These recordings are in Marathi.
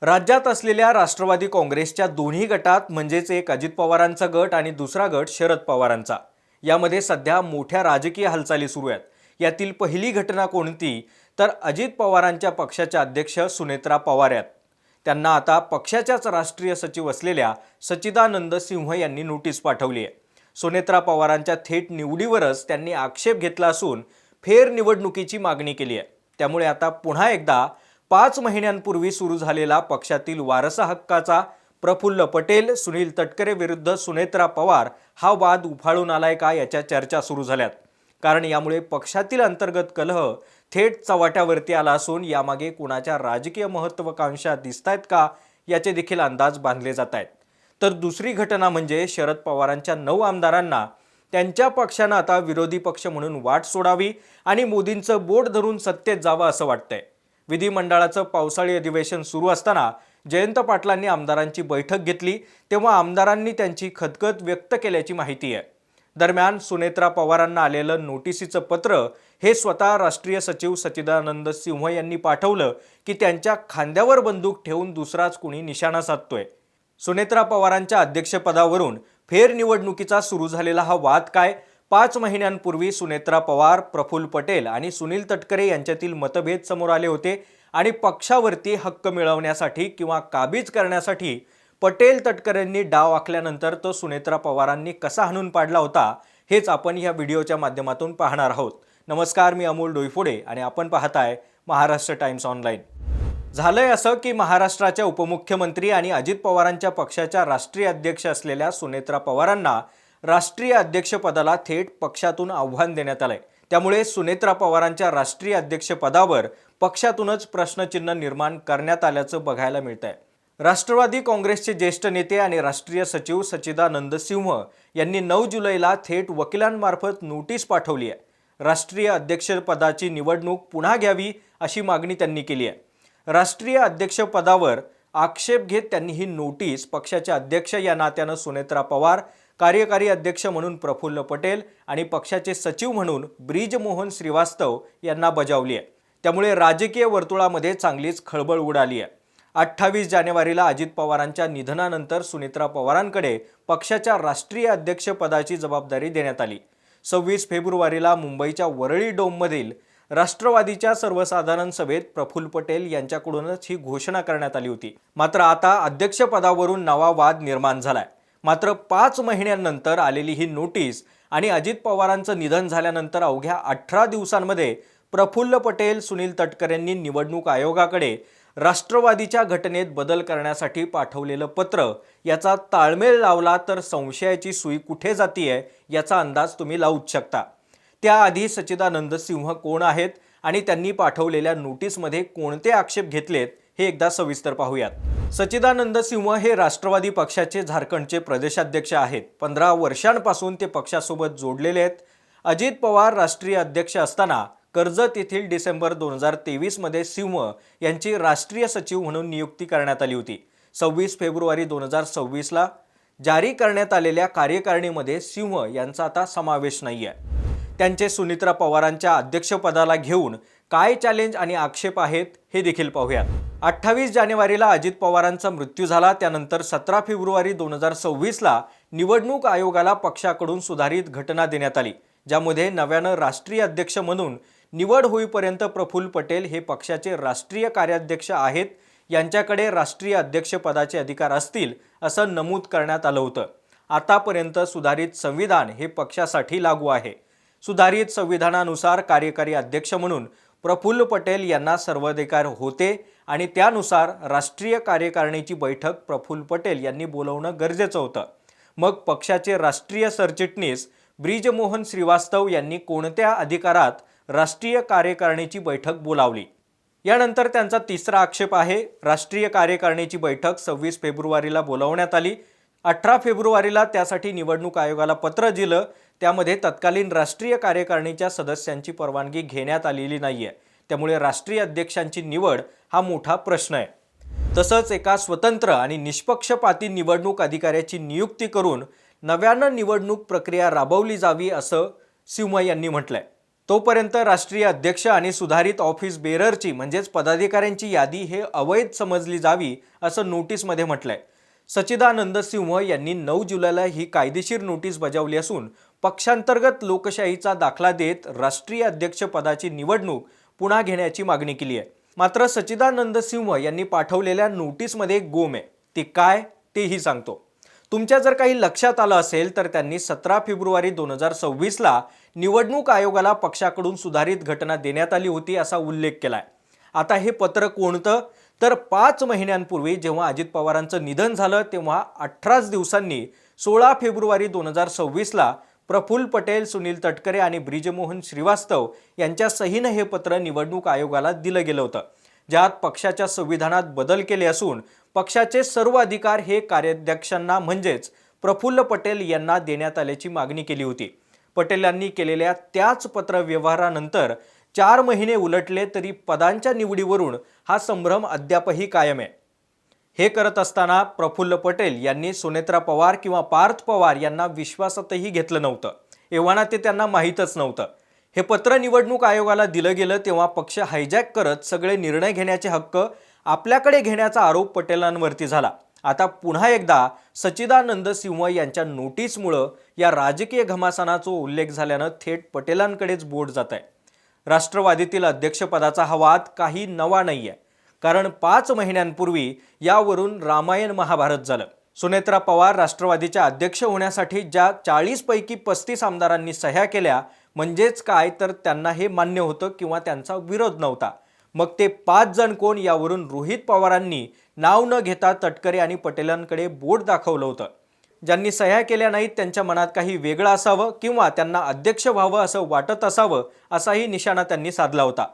राज्यात असलेल्या राष्ट्रवादी काँग्रेसच्या दोन्ही गटात म्हणजेच एक अजित पवारांचा गट आणि दुसरा गट शरद पवारांचा यामध्ये सध्या मोठ्या राजकीय हालचाली सुरू आहेत। यातील पहिली घटना कोणती तर अजित पवारांच्या पक्षाच्या अध्यक्ष सुनेत्रा पवार आहेत। त्यांना आता पक्षाच्याच राष्ट्रीय सचिव असलेल्या सच्चिदानंद सिंह यांनी नोटीस पाठवली आहे। सुनेत्रा पवारांच्या थेट निवडीवरच त्यांनी आक्षेप घेतला असून फेरनिवडणुकीची मागणी केली आहे। त्यामुळे आता पुन्हा एकदा 5 महिन्यांपूर्वी सुरू झालेला पक्षातील वारसा हक्काचा प्रफुल्ल पटेल सुनील तटकरे विरुद्ध सुनेत्रा पवार हा वाद उफाळून आलाय का याच्या चर्चा सुरू झाल्यात। कारण यामुळे पक्षातील अंतर्गत कलह थेट चव्हाट्यावरती आला असून यामागे कोणाच्या राजकीय महत्त्वाकांक्षा दिसतायत का याचे देखील अंदाज बांधले जात आहेत। तर दुसरी घटना म्हणजे शरद पवारांच्या 9 आमदारांना त्यांच्या पक्षाने आता विरोधी पक्ष म्हणून वाट सोडावी आणि मोदींचं बोट धरून सत्तेत जावं असं वाटतंय। विधिमंडळाचं पावसाळी अधिवेशन सुरू असताना जयंत पाटलांनी आमदारांची बैठक घेतली तेव्हा आमदारांनी त्यांची खदखद व्यक्त केल्याची माहिती आहे। दरम्यान सुनेत्रा पवारांना आलेलं नोटिसीचं पत्र हे स्वतः राष्ट्रीय सचिव सच्चिदानंद सिंह यांनी पाठवलं की त्यांच्या खांद्यावर बंदूक ठेवून दुसराच कोणी निशाणा साधतोय। सुनेत्रा पवारांच्या अध्यक्षपदावरून फेरनिवडणुकीचा सुरू झालेला हा वाद काय? 5 महिन्यांपूर्वी सुनेत्रा पवार, प्रफुल्ल पटेल आणि सुनील तटकरे यांच्यातील मतभेद समोर आले होते आणि पक्षावरती हक्क मिळवण्यासाठी किंवा काबीज करण्यासाठी पटेल तटकरेंनी डाव आखल्यानंतर तो सुनेत्रा पवारांनी कसा हाणून पाडला होता हेच आपण या व्हिडिओच्या माध्यमातून पाहणार आहोत। नमस्कार, मी अमोल डोईफोडे आणि आपण पाहताय महाराष्ट्र टाइम्स ऑनलाईन। झालंय असं की महाराष्ट्राच्या उपमुख्यमंत्री आणि अजित पवारांच्या पक्षाच्या राष्ट्रीय अध्यक्ष असलेल्या सुनेत्रा पवारांना राष्ट्रीय अध्यक्षपदाला थेट पक्षातून आव्हान देण्यात आलंय। त्यामुळे सुनेत्रा पवारांच्या राष्ट्रीय अध्यक्षपदावर पक्षातूनच प्रश्नचिन्ह निर्माण करण्यात आल्याचं बघायला मिळतंय। राष्ट्रवादी काँग्रेसचे ज्येष्ठ नेते आणि राष्ट्रीय सचिव सच्चिदानंद सिंह यांनी 9 जुलैला थेट वकिलांमार्फत नोटीस पाठवली आहे। राष्ट्रीय अध्यक्षपदाची निवडणूक पुन्हा घ्यावी अशी मागणी त्यांनी केली आहे। राष्ट्रीय अध्यक्षपदावर आक्षेप घेत त्यांनी ही नोटीस पक्षाचे अध्यक्ष या नात्यानं सुनेत्रा पवार, कार्यकारी अध्यक्ष म्हणून प्रफुल्ल पटेल आणि पक्षाचे सचिव म्हणून ब्रिजमोहन श्रीवास्तव यांना बजावली आहे। त्यामुळे राजकीय वर्तुळामध्ये चांगलीच खळबळ उडाली आहे। 28 जानेवारीला अजित पवारांच्या निधनानंतर सुनेत्रा पवारांकडे पक्षाच्या राष्ट्रीय अध्यक्षपदाची जबाबदारी देण्यात आली। 26 फेब्रुवारीला मुंबईच्या वरळी डोममधील राष्ट्रवादीच्या सर्वसाधारण सभेत प्रफुल्ल पटेल यांच्याकडूनच ही घोषणा करण्यात आली होती। मात्र आता अध्यक्षपदावरून नवा वाद निर्माण झालाय। मात्र 5 महिन्यांनंतर आलेली ही नोटीस आणि अजित पवारांचं निधन झाल्यानंतर अवघ्या 18 दिवसांमध्ये प्रफुल्ल पटेल, सुनील तटकरेंनी निवडणूक आयोगाकडे राष्ट्रवादीच्या घटनेत बदल करण्यासाठी पाठवलेलं पत्र याचा ताळमेळ लावला तर संशयाची सुई कुठे जातीये याचा अंदाज तुम्ही लावूच शकता। त्याआधी सच्चिदानंद सिंह कोण आहेत आणि त्यांनी पाठवलेल्या नोटीसमध्ये कोणते आक्षेप घेतलेत हे एकदा सविस्तर पाहूयात। सच्चिदानंद सिंह हे राष्ट्रवादी पक्षाचे झारखंडचे प्रदेशाध्यक्ष आहेत। 15 वर्षांपासून ते पक्षासोबत जोडलेले आहेत। अजित पवार राष्ट्रीय अध्यक्ष असताना कर्जत येथील डिसेंबर 2023 मध्ये सिंह यांची राष्ट्रीय सचिव म्हणून नियुक्ती करण्यात आली होती। 26 फेब्रुवारी 2026 ला जारी करण्यात आलेल्या कार्यकारिणीमध्ये सिंह यांचा आता समावेश नाहीये। त्यांचे सुनेत्रा पवारांच्या अध्यक्षपदाला घेऊन काय चॅलेंज आणि आक्षेप आहेत हे देखील पाहूयात। 28 जानेवारीला अजित पवारांचा मृत्यू झाला। त्यानंतर 17 फेब्रुवारी 2026 ला निवडणूक आयोगाला पक्षाकडून सुधारित घटना देण्यात आली, ज्यामध्ये नव्यानं राष्ट्रीय अध्यक्ष म्हणून निवड होईपर्यंत प्रफुल्ल पटेल हे पक्षाचे राष्ट्रीय कार्याध्यक्ष आहेत, यांच्याकडे राष्ट्रीय अध्यक्षपदाचे अधिकार असतील असं नमूद करण्यात आलं होतं। आतापर्यंत सुधारित संविधान हे पक्षासाठी लागू आहे। सुधारित संविधानानुसार कार्यकारी अध्यक्ष म्हणून प्रफुल्ल पटेल यांना सर्वाधिकार होते आणि त्यानुसार राष्ट्रीय कार्यकारिणीची बैठक प्रफुल्ल पटेल यांनी बोलावणं गरजेचं होतं। मग पक्षाचे राष्ट्रीय सरचिटणीस ब्रिजमोहन श्रीवास्तव यांनी कोणत्या अधिकारात राष्ट्रीय कार्यकारिणीची बैठक बोलावली? यानंतर त्यांचा तिसरा आक्षेप आहे, राष्ट्रीय कार्यकारिणीची बैठक 26 फेब्रुवारीला बोलावण्यात आली। 18 फेब्रुवारीला त्यासाठी निवडणूक आयोगाला पत्र दिलं, त्यामध्ये तत्कालीन राष्ट्रीय कार्यकारिणीच्या सदस्यांची परवानगी घेण्यात आलेली नाहीये। त्यामुळे राष्ट्रीय अध्यक्षांची निवड हा मोठा प्रश्न आहे। तसंच एका स्वतंत्र आणि निष्पक्षपाती निवडणूक अधिकाऱ्याची नियुक्ती करून नव्यानं निवडणूक प्रक्रिया राबवली जावी असं सिंह यांनी म्हटलंय। तोपर्यंत राष्ट्रीय अध्यक्ष आणि सुधारित ऑफिस बेररची म्हणजेच पदाधिकाऱ्यांची यादी हे अवैध समजली जावी असं नोटीसमध्ये म्हटलंय. सच्चिदानंद सिंह यांनी 9 जुलैला ही कायदेशीर नोटीस बजावली असून पक्षांतर्गत लोकशाहीचा दाखला देत राष्ट्रीय अध्यक्ष पदाची निवडणूक पुन्हा घेण्याची मागणी केली आहे. मात्र सच्चिदानंद सिंह यांनी पाठवलेल्या नोटीसमध्ये एक गोम आहे. ती काय तेही सांगतो. तुमच्या जर काही लक्षात आलं असेल तर त्यांनी 17 फेब्रुवारी 2026ला निवडणूक आयोगाला पक्षाकडून सुधारित घटना देण्यात आली होती असा उल्लेख केलाय. आता हे पत्र कोणतं तर 5 महिन्यांपूर्वी जेव्हा अजित पवारांचं निधन झालं तेव्हा 18 दिवसांनी 16 फेब्रुवारी 2026ला प्रफुल्ल पटेल, सुनील तटकरे आणि ब्रिजमोहन श्रीवास्तव यांच्या सहीनं हे पत्र निवडणूक आयोगाला दिलं गेलं होतं, ज्यात पक्षाच्या संविधानात बदल केले असून पक्षाचे सर्व अधिकार हे कार्याध्यक्षांना म्हणजेच प्रफुल्ल पटेल यांना देण्यात आल्याची मागणी केली होती. पटेल यांनी केलेल्या त्याच पत्र व्यवहारानंतर 4 महिने उलटले तरी पदांच्या निवडीवरून हा संभ्रम अद्यापही कायम आहे. हे करत असताना प्रफुल्ल पटेल यांनी सुनेत्रा पवार किंवा पार्थ पवार यांना विश्वासातही घेतलं नव्हतं. एव्हाना ते त्यांना माहीतच नव्हतं. हे पत्र निवडणूक आयोगाला दिलं गेलं तेव्हा पक्ष हायजॅक करत सगळे निर्णय घेण्याचे हक्क आपल्याकडे घेण्याचा आरोप पटेलांवरती झाला. आता पुन्हा एकदा सच्चिदानंद सिंह यांच्या नोटीसमुळं या राजकीय घमासानाचा उल्लेख झाल्यानं थेट पटेलांकडेच बोट जात आहे. राष्ट्रवादीतील अध्यक्षपदाचा हा वाद काही नवा नाहीये, कारण 5 महिन्यांपूर्वी यावरून रामायण महाभारत झालं. सुनेत्रा पवार राष्ट्रवादीच्या अध्यक्ष होण्यासाठी ज्या 40 पैकी 35 आमदारांनी सह्या केल्या म्हणजेच काय तर त्यांना हे मान्य होतं किंवा त्यांचा विरोध नव्हता. मग ते 5 जण कोण यावरून रोहित पवारांनी नाव न घेता तटकरे आणि पटेलांकडे बोट दाखवलं होतं. ज्यांनी सह्या केल्या नाहीत त्यांच्या मनात काही वेगळं असावं किंवा त्यांना अध्यक्ष व्हावं असं वाटत असावं असाही निशाणा त्यांनी साधला होता.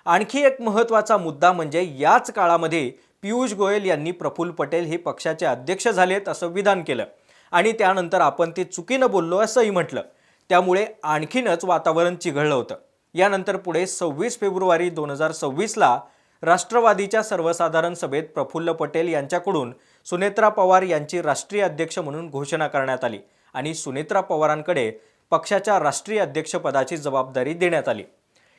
आणखी एक महत्त्वाचा मुद्दा म्हणजे याच काळामध्ये पियुष गोयल यांनी प्रफुल्ल पटेल हे पक्षाचे अध्यक्ष झालेत असं विधान केलं आणि त्यानंतर आपण ते चुकीनं बोललो असंही म्हटलं. त्यामुळे आणखीनच वातावरण चिघळलं होतं. यानंतर पुढे 26 फेब्रुवारी 2026ला राष्ट्रवादीच्या सर्वसाधारण सभेत प्रफुल्ल पटेल यांच्याकडून सुनेत्रा पवार यांची राष्ट्रीय अध्यक्ष म्हणून घोषणा करण्यात आली आणि सुनेत्रा पवारांकडे पक्षाच्या राष्ट्रीय अध्यक्षपदाची जबाबदारी देण्यात आली.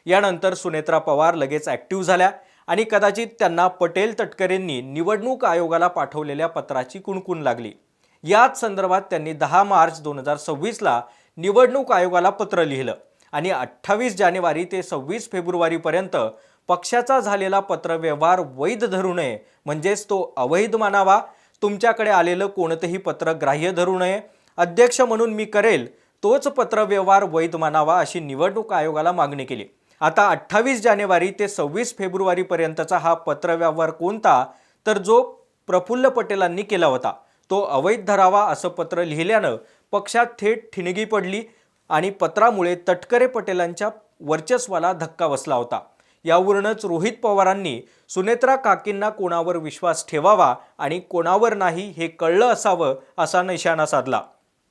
यानंतर सुनेत्रा पवार लगेच ॲक्टिव्ह झाल्या आणि कदाचित त्यांना पटेल तटकरेंनी निवडणूक आयोगाला पाठवलेल्या पत्राची कुणकुण लागली. याच संदर्भात त्यांनी 10 मार्च 2026ला निवडणूक आयोगाला पत्र लिहिलं आणि 28 जानेवारी ते 26 फेब्रुवारीपर्यंत पक्षाचा झालेला पत्रव्यवहार वैध धरू नये म्हणजेच तो अवैध मानावा, तुमच्याकडे आलेलं कोणतेही पत्र ग्राह्य धरू नये, अध्यक्ष म्हणून मी करेल तोच पत्रव्यवहार वैध मानावा अशी निवडणूक आयोगाला मागणी केली. आता 28 जानेवारी ते 26 फेब्रुवारीपर्यंतचा हा पत्रव्यवहार कोणता तर जो प्रफुल्ल पटेलांनी केला होता तो अवैध धरावा असं पत्र लिहिल्यानं पक्षात थेट ठिणगी पडली आणि पत्रामुळे तटकरे पटेलांच्या वर्चस्वाला धक्का बसला होता. यावरूनच रोहित पवारांनी सुनेत्रा काकींना कोणावर विश्वास ठेवावा आणि कोणावर नाही हे कळलं असावं असा निशाणा साधला.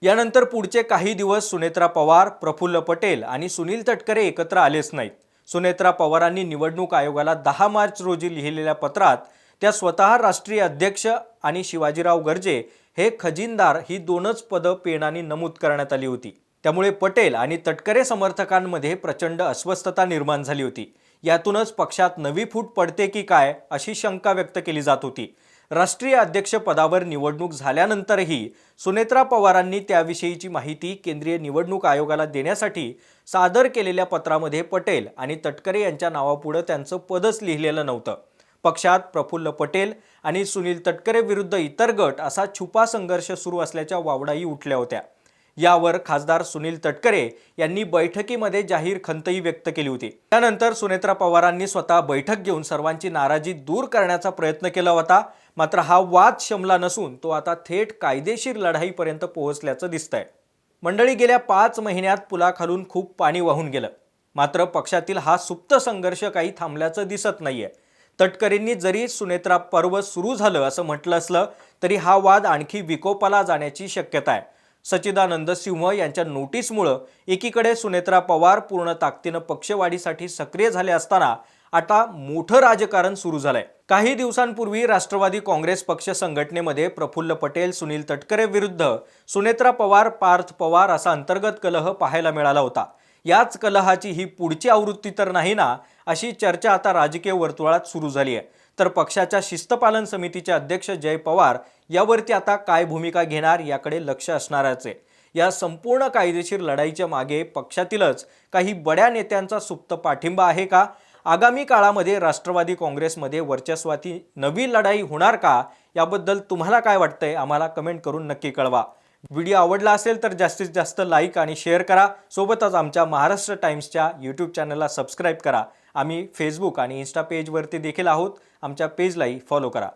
यानंतर पुढचे काही दिवस सुनेत्रा पवार, प्रफुल्ल पटेल आणि सुनील तटकरे एकत्र आलेच नाहीत. सुनेत्रा पवारांनी निवडणूक आयोगाला 10 मार्च रोजी लिहिलेल्या पत्रात त्या स्वतः राष्ट्रीय अध्यक्ष आणि शिवाजीराव गर्जे हे खजिनदार ही 2च पदं पेनाने नमूद करण्यात आली होती. त्यामुळे पटेल आणि तटकरे समर्थकांमध्ये प्रचंड अस्वस्थता निर्माण झाली होती. यातूनच पक्षात नवी फूट पडते की काय अशी शंका व्यक्त केली जात होती. राष्ट्रीय अध्यक्ष पदावर निवडणूक झाल्यानंतरही सुनेत्रा पवारांनी त्याविषयीची माहिती केंद्रीय निवडणूक आयोगाला देण्यासाठी सादर केलेल्या पत्रामध्ये पटेल आणि तटकरे यांच्या नावापुढे त्यांचं पदच लिहिलेलं नव्हतं. पक्षात प्रफुल्ल पटेल आणि सुनील तटकरे विरुद्ध इतर गट असा छुपा संघर्ष सुरू असल्याच्या वावडाही उठल्या होत्या. यावर खासदार सुनील तटकरे यांनी बैठकीमध्ये जाहीर खंतही व्यक्त केली होती. त्यानंतर सुनेत्रा पवारांनी स्वतः बैठक घेऊन सर्वांची नाराजी दूर करण्याचा प्रयत्न केला होता. मात्र हा वाद शमला नसून तो आता थेट कायदेशीर लढाईपर्यंत पोहोचल्याचं दिसतंय. मंडळी, गेल्या 5 महिन्यात पुलाखालून खूप पाणी वाहून गेलं. मात्र पक्षातील हा सुप्त संघर्ष काही थांबल्याचं दिसत नाहीये. तटकरेंनी जरी सुनेत्रा पर्व सुरू झालं असं म्हटलं असलं तरी हा वाद आणखी विकोपाला जाण्याची शक्यता आहे. सच्चिदानंद सिंह यांच्या नोटीसमुळं एकीकडे सुनेत्रा पवार पूर्ण ताकदीनं पक्षवाढीसाठी सक्रिय झाले असताना आता मोठं राजकारण सुरू झालंय. काही दिवसांपूर्वी राष्ट्रवादी काँग्रेस पक्ष संघटनेमध्ये प्रफुल्ल पटेल, सुनील तटकरे विरुद्ध सुनेत्रा पवार, पार्थ पवार असा अंतर्गत कलह पाहायला मिळाला होता. याच कलहाची ही पुढची आवृत्ती तर नाही ना, अशी चर्चा आता राजकीय वर्तुळात सुरू झाली आहे. तर पक्षाच्या शिस्तपालन समितीचे अध्यक्ष जय पवार यावरती आता काय भूमिका घेणार याकडे लक्ष असणारच आहे. या संपूर्ण कायदेशीर लढाईच्या मागे पक्षातीलच काही बड्या नेत्यांचा सुप्त पाठिंबा आहे का? आगामी काळामध्ये राष्ट्रवादी काँग्रेसमध्ये वर्चस्वाची नवी लढाई होणार का? याबद्दल तुम्हाला काय वाटतंय आम्हाला कमेंट करून नक्की कळवा. व्हिडिओ आवडला असेल तर जास्तीत जास्त लाईक आणि शेअर करा. सोबतच आमच्या महाराष्ट्र टाइम्सच्या यूट्यूब चॅनलला सबस्क्राईब करा. आम्ही फेसबुक आणि इन्स्टा पेजवरती देखील आहोत. आमच्या पेजलाही फॉलो करा.